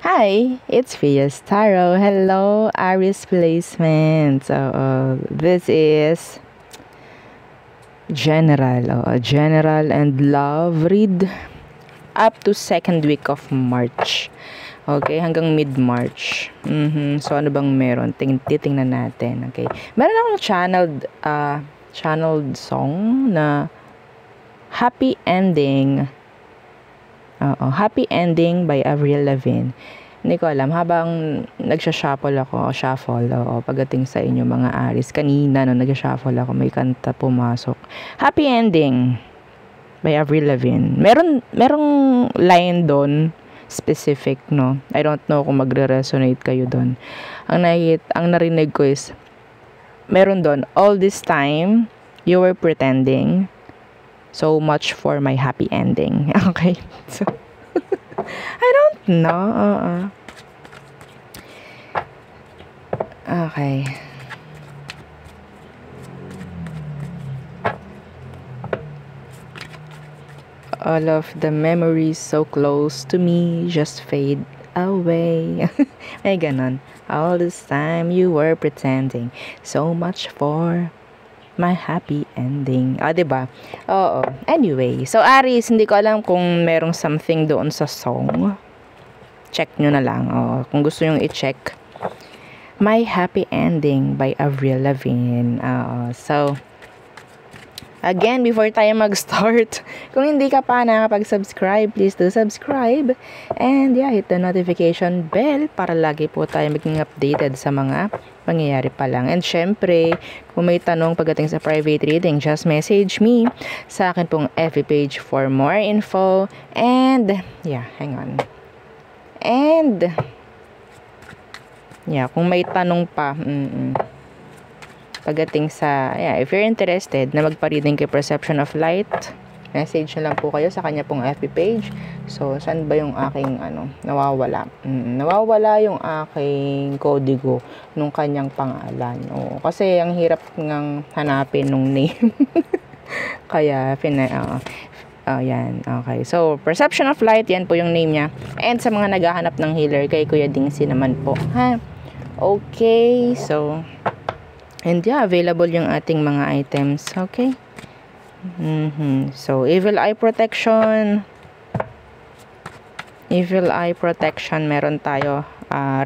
Hi, it's Fias Taro. Hello, Aries placement. So, this is general and love read up to second week of March. Okay, hanggang mid-March. So, ano bang meron? Titingnan natin. Okay. Meron akong channeled song na Happy Ending. Happy Ending by Avril Lavigne. Hindi ko alam, habang nagsha-shuffle, pagdating sa inyo mga Aries, kanina nung nagsha-shuffle ako, may kanta pumasok. Happy Ending by Avril Lavigne. Merong line doon, specific, no? I don't know kung magre-resonate kayo doon. Ang narinig ko is, meron doon, all this time, you were pretending, so much for my happy ending. Okay? So, I don't know. Okay. All of the memories so close to me just fade away. Ay, ganon. All this time you were pretending so much for my happy ending. Diba? Oo. Anyway, so Aries, hindi ko alam kung merong something doon sa song. Check nyo na lang. Kung gusto nyo i-check. My Happy Ending by Avril Lavigne. So, again, before tayo mag-start, kung hindi ka pa nakapag-subscribe, please do subscribe. And yeah, hit the notification bell para lagi po tayo maging updated sa mga pangyayari pa lang. And syempre, kung may tanong pagdating sa private reading, just message me sa akin pong FB page for more info. And yeah, hang on. And yeah, kung may tanong pa, pagdating sa, if you're interested na magpa-reading kay Perception of Light, message na lang po kayo sa kanya pong FB page. So, saan ba yung aking, nawawala? Nawawala yung aking kodigo nung kanyang pangalan. Kasi ang hirap ngang hanapin nung name. Kaya, yan, okay. So, Perception of Light, yan po yung name niya. And sa mga naghahanap ng healer, kay Kuya Dingsi naman po. Okay, so, and yeah, available yung ating mga items. Okay. So, Evil Eye Protection. Evil Eye Protection, meron tayo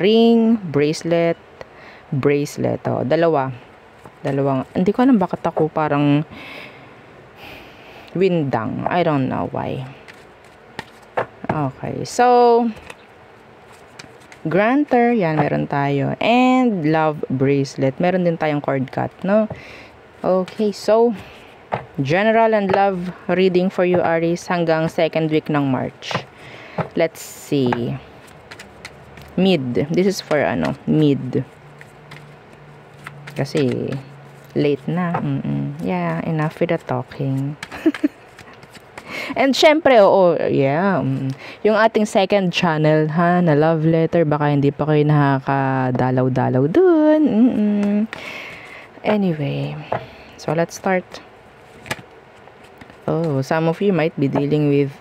ring, bracelet. Dalawang, hindi ko alam bakit ako parang windang. I don't know why. Okay, so Granter, yan, meron tayo. And love bracelet. Meron din tayong cord cut, no? Okay, so general and love reading for you, Aries, hanggang second week ng March. Let's see. Mid. This is for mid. Kasi late na. Yeah, enough with the talking. And syempre, yung ating second channel, na love letter, baka hindi pa kayo nakakadalaw-dalaw dun. Anyway, so let's start. Some of you might be dealing with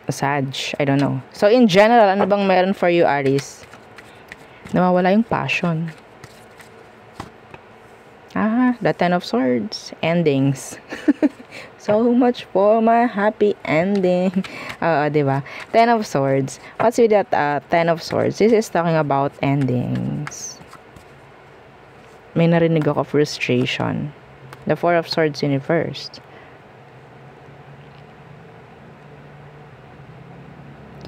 Sag, I don't know. So in general, ano bang meron for you, Aries? Nawawala yung passion. The Ten of Swords, endings. So much for my happy ending. Diba? Ten of Swords. What's with that Ten of Swords? This is talking about endings. May narinig ako frustration. The Four of Swords in reversed.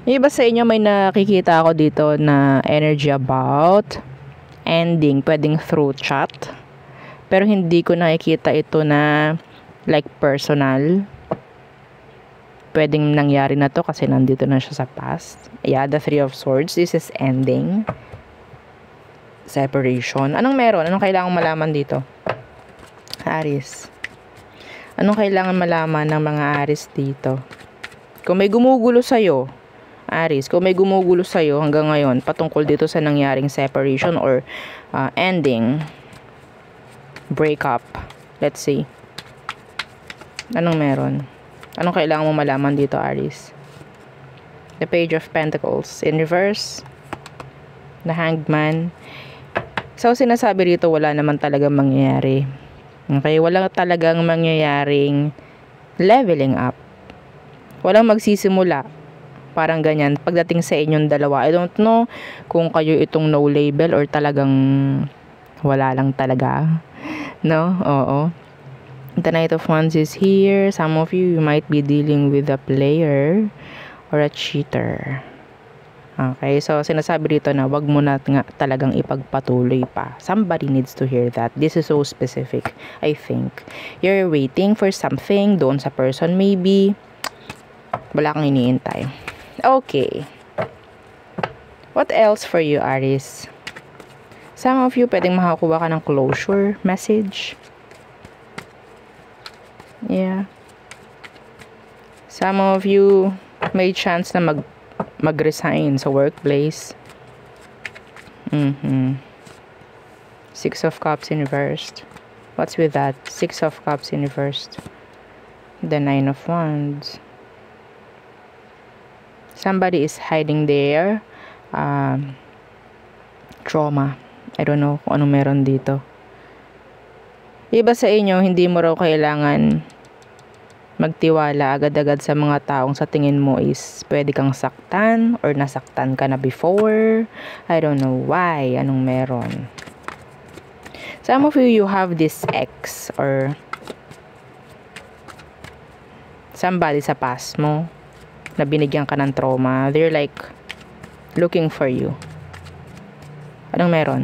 Iba sa inyo may nakikita ako dito na energy about ending. Pwedeng through chat. Pero hindi ko nakikita ito na like personal. Pwedeng nangyari na to kasi nandito na siya sa past. Yeah, the Three of Swords. This is ending. Separation. Anong meron? Anong kailangan malaman dito? Aries. Anong kailangan malaman ng mga Aries dito? Kung may gumugulo sa'yo, Aries, kung may gumugulo sa'yo hanggang ngayon, patungkol dito sa nangyaring separation or ending, breakup, let's say. Anong meron? Anong kailangan mo malaman dito, Aries? The Page of Pentacles in reverse. The Hanged Man. So, sinasabi rito, wala naman talagang mangyayari. Okay? Wala talagang mangyayaring leveling up. Walang magsisimula. Parang ganyan. Pagdating sa inyong dalawa, I don't know kung kayo itong no label or talagang wala lang talaga. No? Oo. The Knight of Wands is here. Some of you might be dealing with a player or a cheater. Okay, so sinasabi rito na wag mo na nga talagang ipagpatuloy pa. Somebody needs to hear that. This is so specific, I think. You're waiting for something doon sa person maybe. Wala kang iniintay. Okay. What else for you, Aries? Some of you pwedeng makakuha ka ng closure message. Yeah. Some of you may chance na mag-resign sa workplace. Six of Cups in reversed. What's with that? Six of Cups in reversed. The Nine of Wands. Somebody is hiding there. Trauma. I don't know kung anong meron dito. Iba sa inyo, hindi mo raw kailangan magtiwala agad-agad sa mga taong sa tingin mo is pwede kang saktan or nasaktan ka na before. I don't know why. Anong meron? Some of you have this ex or somebody sa past mo na binigyan ka ng trauma. They're like looking for you. Anong meron?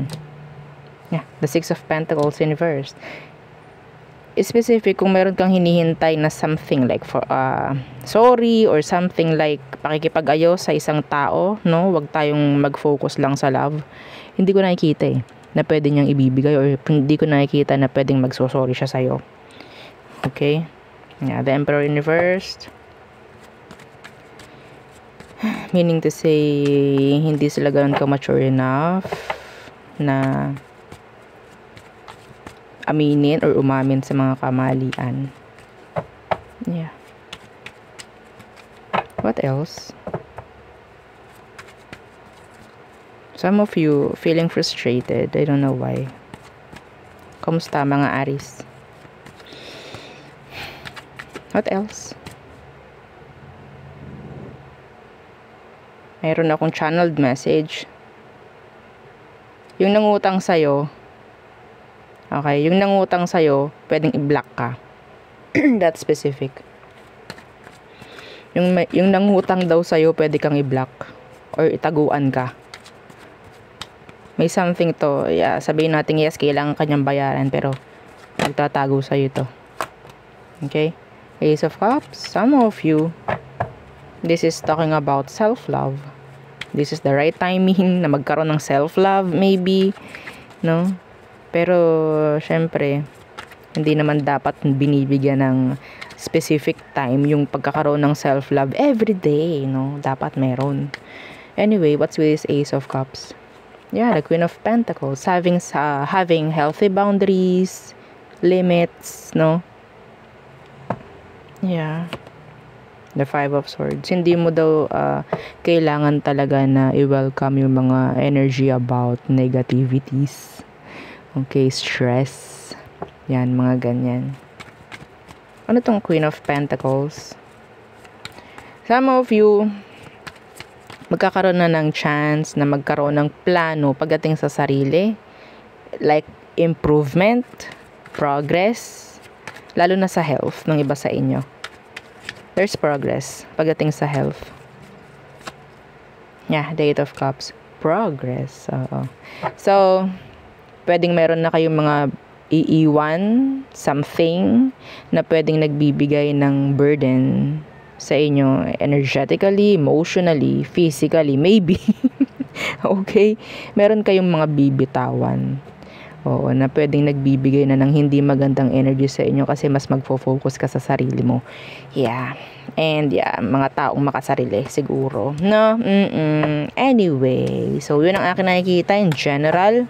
Yeah, the Six of Pentacles in reverse. Specific kung meron kang hinihintay na something like for sorry or something like pakikipag-ayos sa isang tao, no? Wag tayong mag-focus lang sa love. Hindi ko nakikita na pwede niyang ibibigay or hindi ko nakikita na pwedeng magsosorry siya sa'yo. Okay? Yeah, the Emperor in reversed. Meaning to say, hindi sila ganun ka-mature enough na aminin or umamin sa mga kamalian. Yeah. What else? Some of you feeling frustrated. I don't know why. Kamusta mga Aries? What else? Mayroon akong channeled message. Yung nangutang sa'yo, okay, yung nangutang sa'yo, pwedeng i-block ka. That's specific. Yung nangutang daw sa'yo, pwede kang i-block or itaguan ka. May something to, yeah, sabihin natin yes, kailangan kanyang bayaran, pero magtatago sa'yo to. Okay? Ace of Cups, some of you, this is talking about self-love. This is the right timing na magkaroon ng self-love, maybe, no? Pero, syempre, hindi naman dapat binibigyan ng specific time yung pagkakaroon ng self-love everyday, no? Dapat meron. Anyway, what's with this Ace of Cups? Yeah, the Queen of Pentacles. Having healthy boundaries, limits, no? Yeah. The Five of Swords. Hindi mo daw kailangan talaga na i-welcome yung mga energy about negativities. Okay, stress. Yan, mga ganyan. Ano tong Queen of Pentacles? Some of you, magkakaroon na ng chance na magkaroon ng plano pagdating sa sarili. Like, improvement, progress, lalo na sa health ng iba sa inyo. There's progress pagdating sa health. Yeah, the Eight of Cups. Progress. So, pwedeng meron na kayong mga iiwan, something na pwedeng nagbibigay ng burden sa inyo energetically, emotionally, physically, maybe. Okay? Meron kayong mga bibitawan. Oo, na pwedeng nagbibigay na ng hindi magandang energy sa inyo kasi mas magfo-focus ka sa sarili mo. Yeah. And yeah, mga taong makasarili siguro. No? Anyway, so yun ang akin nakikita in general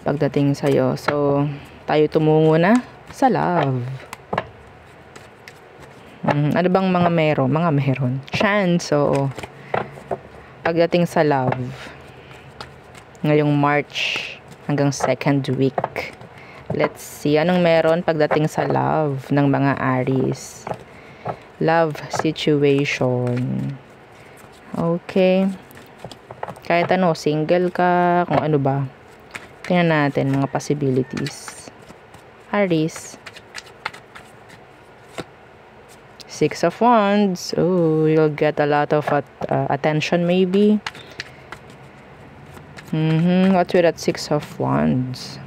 pagdating sa'yo. So, tayo tumungo na sa love. Ano bang mga meron? Mga meron. Chance, oo. Pagdating sa love, ngayong March hanggang 2nd week. Let's see, anong meron pagdating sa love ng mga Aries? Love situation. Okay. Kahit ano, single ka, kung ano ba. Tingnan natin mga possibilities. Aries. 6 of Wands. Oh, you'll get a lot of attention maybe. What's with that 6 of Wands?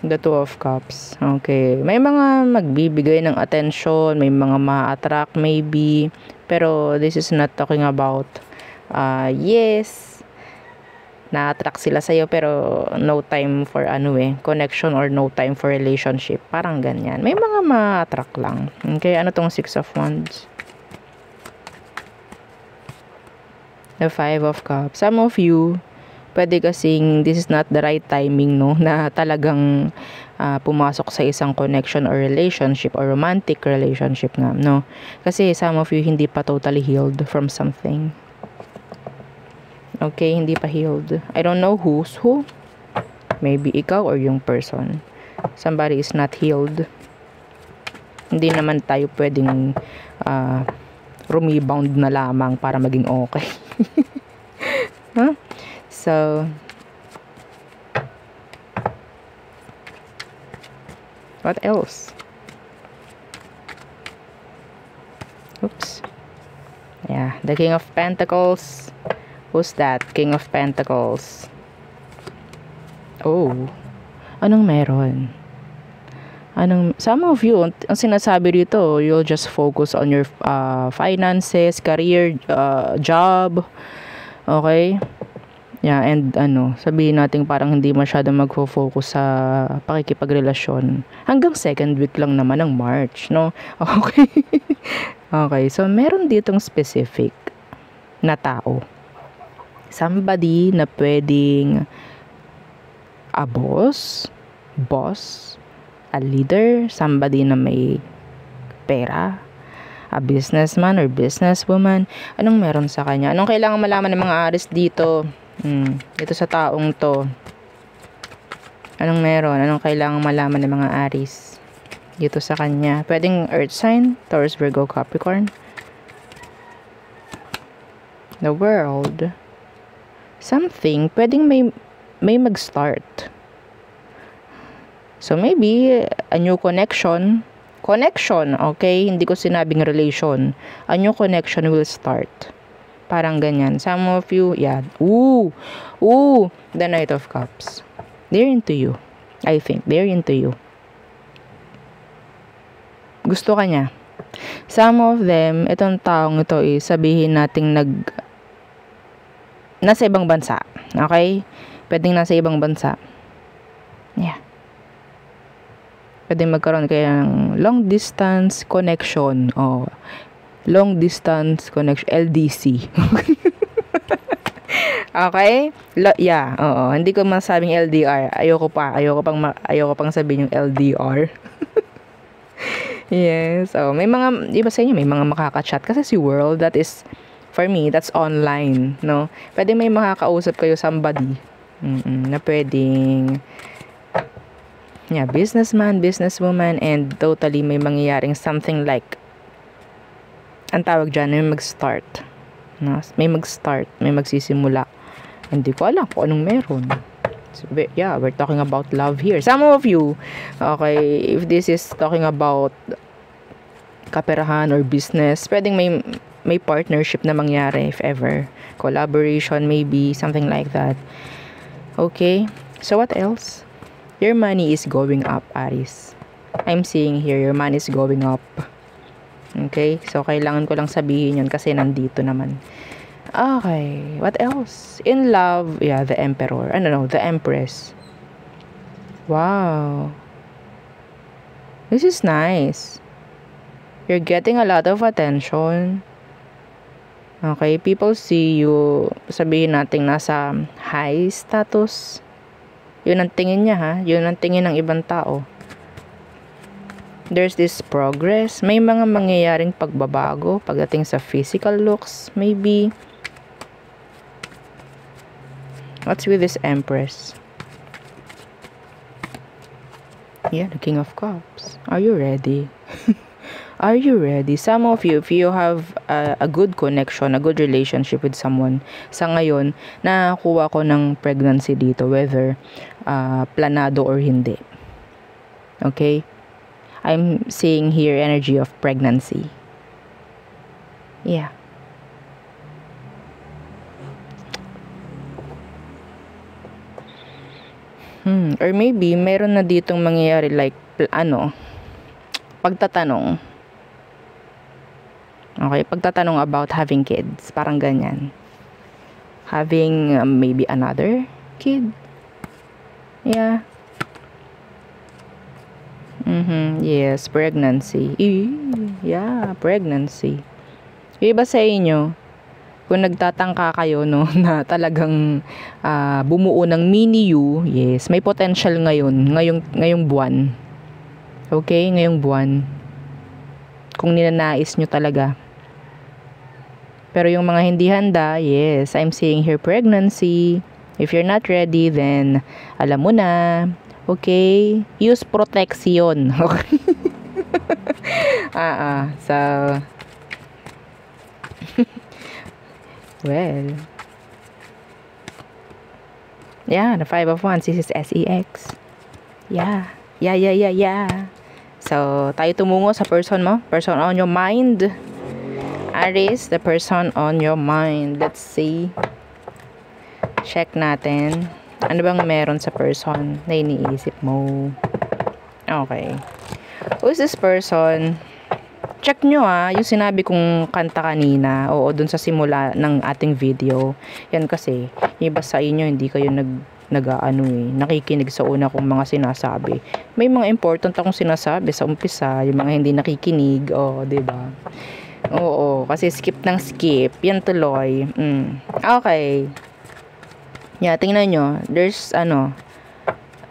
The 2 of Cups. Okay. May mga magbibigay ng attention, may mga ma-attract maybe. Pero this is not talking about yes, na-attract sila sa'yo pero no time for connection or no time for relationship. Parang ganyan. May mga ma-attract lang. Okay, ano tong 6 of Wands? The 5 of Cups. Some of you, pwede kasing this is not the right timing, no? Na talagang pumasok sa isang connection or relationship or romantic relationship nga, no? Kasi some of you hindi pa totally healed from something. Okay, hindi pa healed. I don't know who's who. Maybe ikaw or yung person. Somebody is not healed. Hindi naman tayo pwedeng rebound na lamang para maging okay. Huh? So, what else? Oops. Yeah, the King of Pentacles. Who's that? King of Pentacles. Oh. Anong meron? Some of you, ang sinasabi dito, you'll just focus on your finances, career, job. Okay? Yeah, and sabihin natin parang hindi masyadong magfo-focus sa pakikipagrelasyon. Hanggang 2nd week lang naman ng March, no? Okay. Okay, so meron ditong specific na tao. Somebody na pwedeng a boss, a leader, somebody na may pera, a businessman or businesswoman. Anong meron sa kanya? Anong kailangan malaman ng mga Aries dito? Dito sa taong to. Anong meron? Anong kailangan malaman ng mga Aries dito sa kanya? Pwedeng earth sign, Taurus, Virgo, Capricorn. The World. Something, pwedeng may mag-start. So, maybe, a new connection, okay? Hindi ko sinabing relation. A new connection will start. Parang ganyan. Some of you, yeah. Ooh, the Knight of Cups. They're into you. I think, they're into you. Gusto ka niya. Some of them, itong taong ito sabihin nating nasa ibang bansa. Okay? Pwedeng nasa ibang bansa. Yeah. Pwedeng magkaroon kayo ng long distance connection. Long distance connection. LDC. Okay? Yeah. Oo. Hindi ko masabing LDR. Ayoko pang sabihin yung LDR. Yes. So, may mga, di ba sa inyo, may mga makaka-chat. Kasi si World, that is, for me, that's online, no? Pwede may makakausap kayo somebody na pwedeng businessman, businesswoman, and totally may mangyayaring something like ang tawag dyan, may mag-start, no? May mag-start, may magsisimula. Hindi ko alam kung anong meron. So, yeah, we're talking about love here. Some of you, okay, if this is talking about kaperahan or business, pwedeng may partnership na mangyari if ever. Collaboration maybe, something like that. Okay? So what else? Your money is going up, Aries. I'm seeing here, your money is going up. Okay? So kailangan ko lang sabihin yun kasi nandito naman. Okay. What else? In love, yeah, the Emperor. The Empress. Wow. This is nice. You're getting a lot of attention. Okay, people see you, sabihin natin nasa high status. Yun ang tingin niya, ha? Yun ang tingin ng ibang tao. there's this progress. May mga mangyayaring pagbabago pagdating sa physical looks, maybe. What's with this Empress? Yeah, the King of Cups. Are you ready? Are you ready? Some of you, if you have a good connection, a good relationship with someone, sa ngayon, nakakuha ko ng pregnancy dito, whether planado or hindi. Okay? I'm seeing here energy of pregnancy. Yeah. Or maybe, meron na ditong mangyayari like, pagtatanong. Okay, pagtatanong about having kids. Parang ganyan. Having maybe another kid. Yeah. Yes, pregnancy. Yeah, pregnancy. Yung iba sa inyo, kung nagtatangka kayo, no, na talagang bumuo ng mini you, yes, may potential ngayong buwan. Okay, ngayong buwan. Kung ninanais nyo talaga. Pero yung mga hindi handa, yes, I'm seeing here pregnancy. If you're not ready, then alam mo na. Okay? Use protection. Okay? So well. Yeah, the 5 of Wands. This is SEX. Yeah. Yeah. So, tayo tumungo sa person mo. Person on your mind. Aries, the person on your mind. Let's see. Check natin. Ano bang meron sa person na iniisip mo? Okay. Who is this person? Check nyo yung sinabi kong kanta kanina. Oo, dun sa simula ng ating video. Yan kasi, iba sa inyo, hindi kayo nakikinig sa una kong mga sinasabi. May mga important akong sinasabi sa umpisa, yung mga hindi nakikinig, diba? Oo, kasi skip ng skip, yan tuloy. Okay. Yeah, tingnan nyo, there's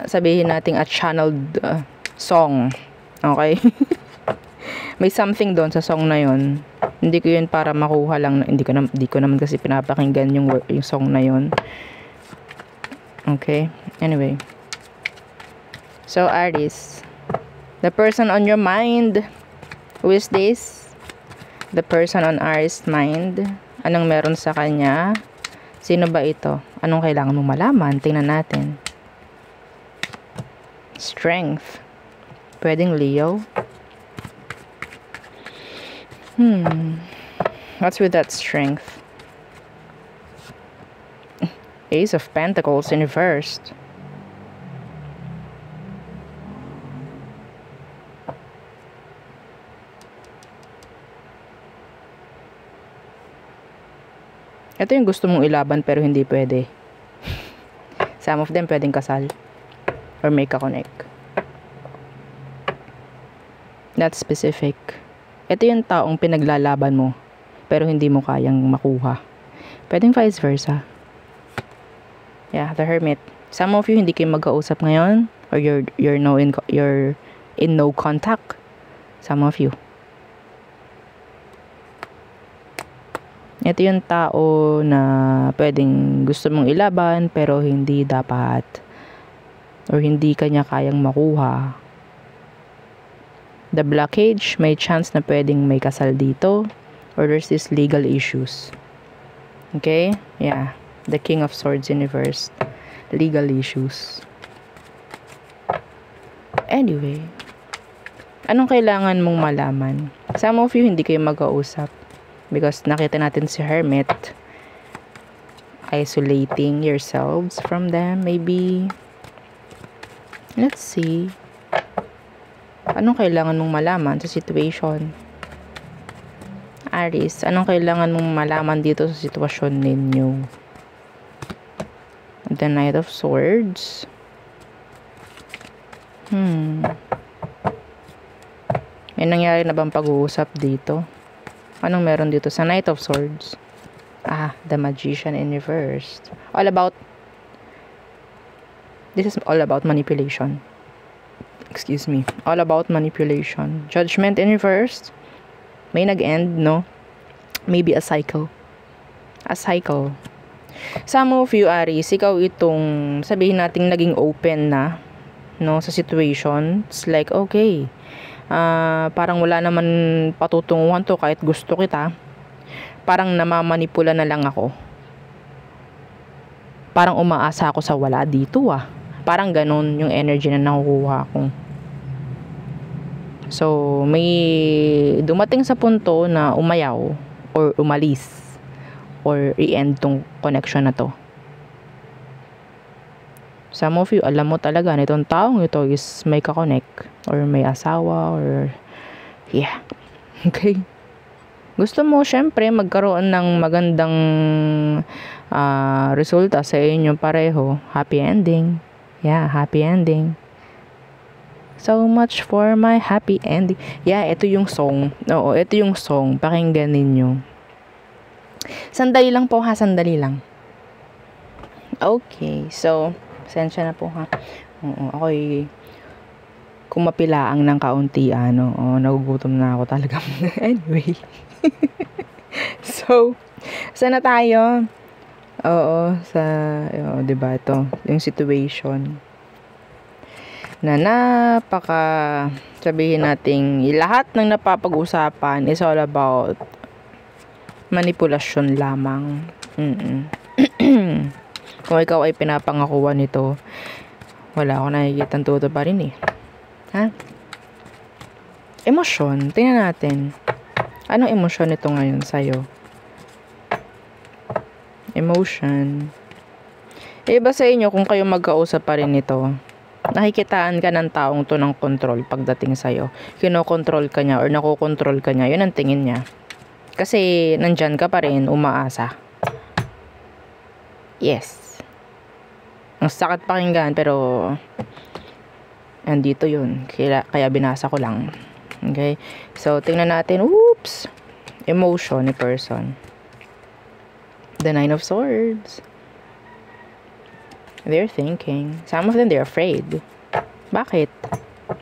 sabihin nating a channeled song. Okay? May something doon sa song na yon. Hindi ko yun para makuha lang, hindi ko naman kasi pinapakinggan yung song na yon. Okay, anyway. So, Aries, the person on your mind, who is this? The person on Aries' mind. Anong meron sa kanya? Sino ba ito? Anong kailangan mong malaman? Tingnan natin. Strength. Pwedeng Leo. What's with that strength? Ace of Pentacles in reversed. Ito yung gusto mong ilaban pero hindi pwede. Some of them pwedeng kasal. Or make a connect. That's specific. Ito yung taong pinaglalaban mo pero hindi mo kayang makuha. Pwedeng vice versa. Yeah, the Hermit. Some of you hindi kayo mag-kausap ngayon or you're in no contact. Some of you. Ito yung tao na pwedeng gusto mong ilaban pero hindi dapat or hindi kanya kayang makuha. The blockage, may chance na pwedeng may kasal dito or there's this legal issues. Okay? Yeah. The King of Swords in reverse. Legal issues. Anyway. Anong kailangan mong malaman? Some of you hindi kayo mag-kausap. Because nakita natin si Hermit isolating yourselves from them, maybe. Let's see. Anong kailangan mong malaman sa situation? Aries, anong kailangan mong malaman dito sa sitwasyon ninyo? The Knight of Swords. May nangyari na bang pag-uusap dito? Anong meron dito sa Knight of Swords? The Magician in reverse. This is all about manipulation. excuse me, all about manipulation. Judgment in reverse. May nag-end, no? Maybe a cycle. A cycle. Some of you, Aries, ikaw itong, sabihin natin, naging open na, no, sa situation. It's like, okay, parang wala naman patutunguhan to kahit gusto kita. Parang namamanipula na lang ako. Parang umaasa ako sa wala dito, Parang ganon yung energy na nakukuha ko. So, may dumating sa punto na umayaw or umalis or i-end tong connection na to. Some of you, alam mo talaga nitong taong ito is may kakonect or may asawa or yeah. Okay? Gusto mo syempre magkaroon ng magandang resulta sa inyo pareho. Happy ending. Yeah, happy ending. So much for my happy ending. Yeah, ito yung song. Oo, ito yung song. Pakinggan ninyo. Sandali lang po ha, sandali lang. Okay, so, sensya na po ha. Oo, ako'y kumapilaang ng kaunti, nagugutom na ako talaga. Anyway. So, saan na tayo? Oo, diba ito, yung situation na sabihin nating lahat ng napapag-usapan is all about manipulation lamang. Kung ikaw ay pinapangakuan nito, wala ako nakikitang tuto pa rin Ha? Emosyon, tingnan natin. Anong emosyon ito ngayon sa'yo? Emotion. Iba sa inyo kung kayo magkausap pa rin ito. Nakikitaan ka ng taong to ng control pagdating sa'yo. Kinokontrol ka niya or nakokontrol ka niya. Yun ang tingin niya. Kasi nandyan ka pa rin, umaasa. Yes. Ang sakit pakinggan pero andito yun. Kaya binasa ko lang. Okay? So, tingnan natin. Oops! Emotion ni person. The Nine of Swords. They're thinking. Some of them, they're afraid. Bakit?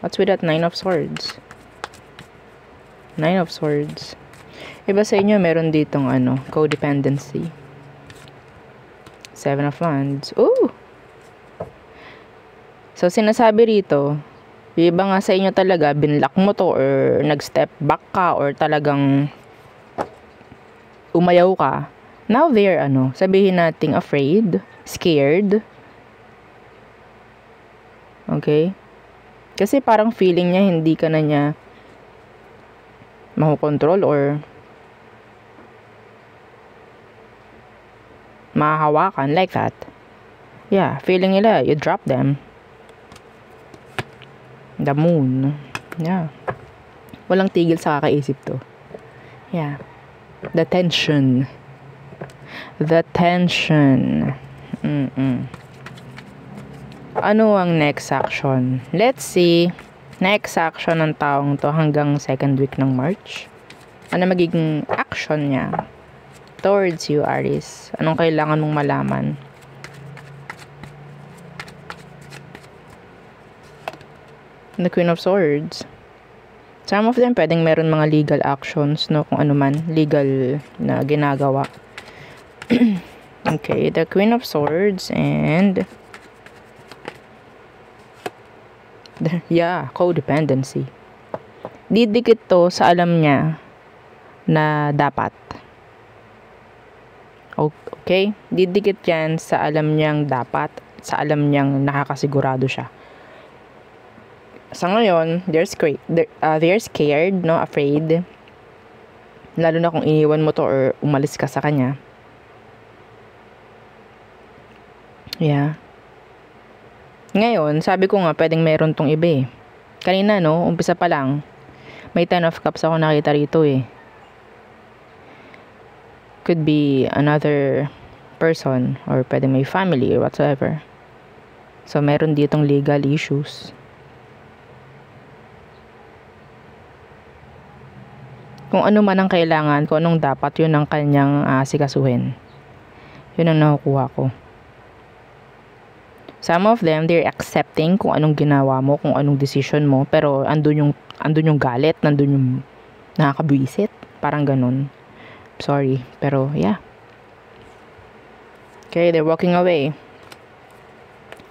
What's with that Nine of Swords? Nine of Swords. Iba sa inyo, meron ditong codependency. Seven of Wands. Ooh! So, sinasabi rito, iba nga sa inyo talaga, binlock mo to or nag-step back ka or talagang umayaw ka. Now they're, sabihin nating afraid, scared. Okay? Kasi parang feeling niya hindi ka na niya makokontrol or mahahawakan like that. Yeah, feeling nila, you drop them. The Moon. Yeah. Walang tigil sa kakaisip to. Yeah. The tension. The tension. Ano ang next action? Let's see. Next action ng taong to hanggang second week ng March. Ano magiging action niya towards you, Aries? Anong kailangan mong malaman? The Queen of Swords. Some of them pwedeng meron mga legal actions, no? Kung ano man, legal na ginagawa. Okay, the Queen of Swords and codependency. Didikit to sa alam niya na dapat. Okay? Didikit yan sa alam niyang dapat, sa alam niyang nakakasigurado siya. Sa ngayon, they're scared, no? Afraid. Lalo na kung iniwan mo to or umalis ka sa kanya. Yeah. Ngayon, sabi ko nga, pwedeng meron tong iba Kanina, no? Umpisa pa lang. May 10 of Cups ako nakita rito Could be another person or pwedeng may family or whatsoever. So, meron ditong legal issues. Kung ano man ang kailangan, kung anong dapat, yun ang kanyang sikasuhin. Yun ang nakukuha ko. Some of them, they're accepting kung anong ginawa mo, kung anong decision mo, pero andun yung galit, nandun yung nakakabwisit, parang ganun. Sorry, pero yeah. Okay, they're walking away.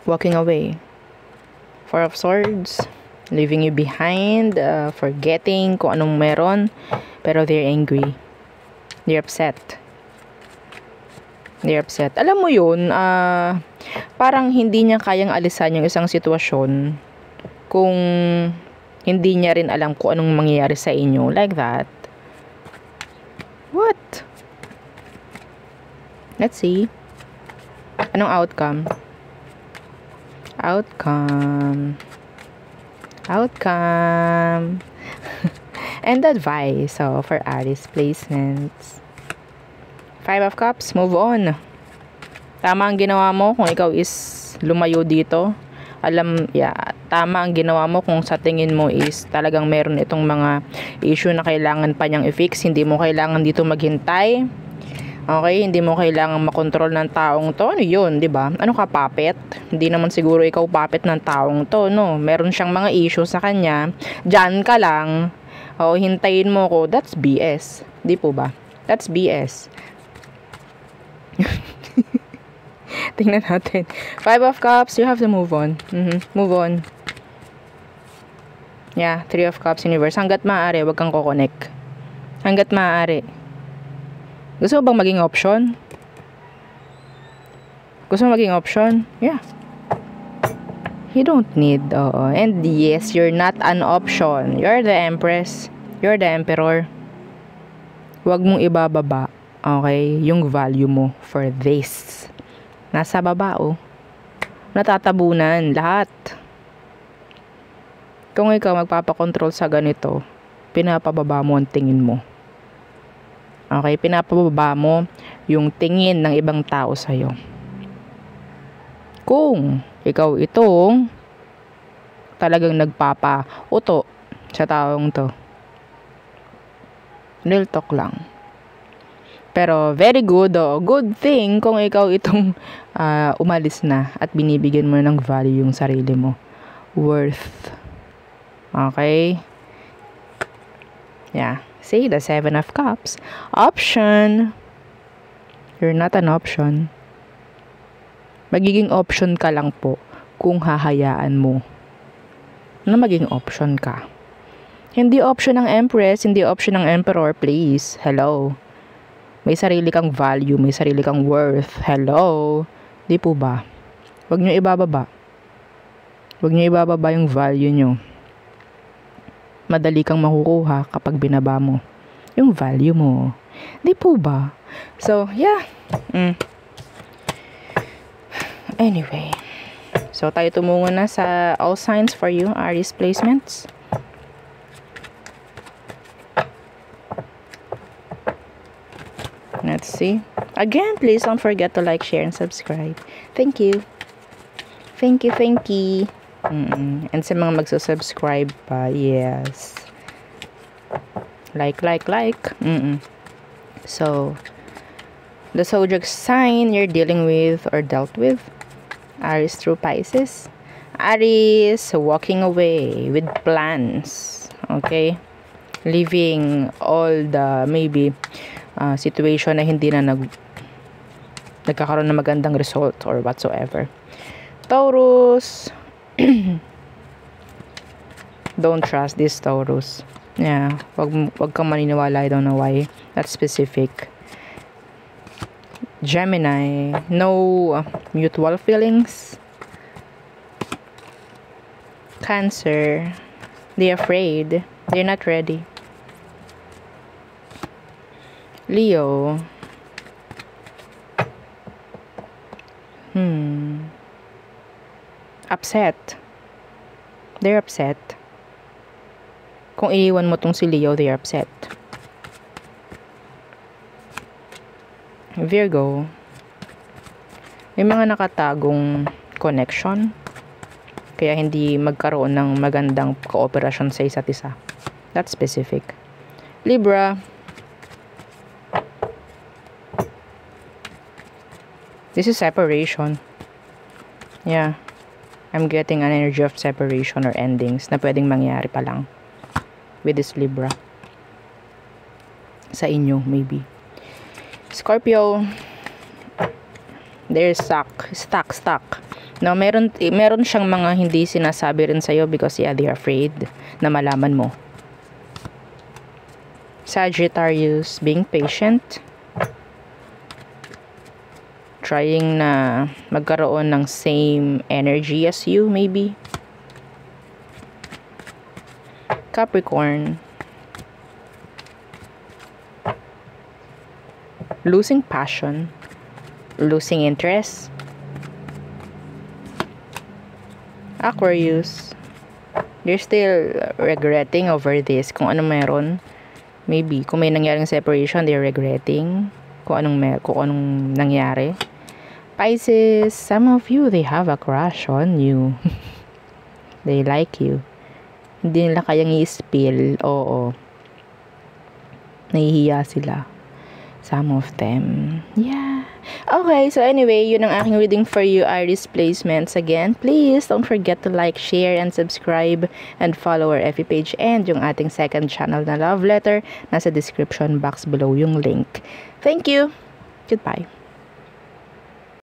Walking away. Four of Swords, leaving you behind, forgetting kung anong meron, pero they're angry. They're upset. They're upset. Alam mo yun, parang hindi niya kayang alisan yung isang sitwasyon kung hindi niya rin alam kung anong mangyayari sa inyo. Like that. What? Let's see. Anong outcome? Outcome. And advice for Aries placements. 5 of Cups, move on. Tama ang ginawa mo kung ikaw is lumayo dito. Tama ang ginawa mo kung sa tingin mo is talagang meron itong mga issue na kailangan pa niyang i-fix. Hindi mo kailangan dito maghintay. Okay, hindi mo kailangan makontrol ng taong to. Ano yun, di ba? Ano ka, puppet? Hindi naman siguro ikaw puppet ng taong to, no? Meron siyang mga issue sa kanya. Diyan ka lang. O, hintayin mo ko. That's BS. Di po ba? That's BS. Tingnan natin. 5 of Cups, you have to move on. Move on. Yeah, 3 of Cups, Universe. Hanggat maaari, wag kang kokonek. Hanggat maaari. Gusto mo bang maging option? Gusto mo maging option? Yeah. You don't need, and yes, you're not an option. You're the Empress. You're the Emperor. Wag mong ibababa, okay, yung value mo for this. Nasa baba, natatabunan lahat. Kung ikaw magpapakontrol sa ganito, pinapababa mo ang tingin mo. Okay, pinapababa mo yung tingin ng ibang tao sa'yo. Kung ikaw itong talagang nagpapauto sa taong to, real talk lang. Pero very good, good thing kung ikaw itong umalis na at binibigyan mo ng value yung sarili mo. Worth. Okay? Yeah. See, the 7 of Cups. Option. You're not an option. Magiging option ka lang po kung hahayaan mo na maging option ka. Hindi option ng Empress, hindi option ng Emperor, please. Hello. May sarili kang value, may sarili kang worth. Hello. Di po ba? Huwag nyo ibababa. Huwag nyo ibababa yung value nyo. Madali kang makukuha kapag binaba mo yung value mo. Di po ba? So, yeah. Anyway. So, tayo tumungo na sa all signs for you, Aries placements. Let's see. Again, please don't forget to like, share, and subscribe. Thank you. Thank you. And sa mga magsusubscribe pa, yes. Like. So, the zodiac sign you're dealing with or dealt with, Aries through Pisces. Aries walking away with plans. Okay? Leaving all the maybe situation na hindi na nagkakaroon ng magandang result or whatsoever. Taurus. Don't trust this Taurus. Yeah, wag kang maniniwala. I don't know why. That's specific. Gemini, no mutual feelings. Cancer, they're afraid. They're not ready. Leo, upset. They're upset. Kung iiwan mo tong si Leo, they're upset. Virgo, may mga nakatagong connection, kaya hindi magkaroon ng magandang kooperasyon sa isa't isa. That's specific. Libra, this is separation. Yeah. I'm getting an energy of separation or endings na pwedeng mangyari pa lang with this Libra. Sa inyo, maybe. Scorpio, they're stuck. No, meron siyang mga hindi sinasabi rin sa'yo because yeah, they're afraid na malaman mo. Sagittarius, being patient. Trying na magkaroon ng same energy as you, maybe. Capricorn, losing passion, losing interest. Aquarius, you're still regretting over this, kung ano meron. Maybe, kung may nangyaring separation, they're regretting kung anong nangyari. Pisces, some of you, they have a crush on you. They like you. Hindi nila kayang i-spill. Oo. Nahihiya sila. Some of them. Yeah. Okay, so anyway, yun ang aking reading for you, Aries placements. Again, please don't forget to like, share, and subscribe, and follow our FB page and yung ating second channel na Love Letter. Nasa description box below yung link. Thank you. Goodbye.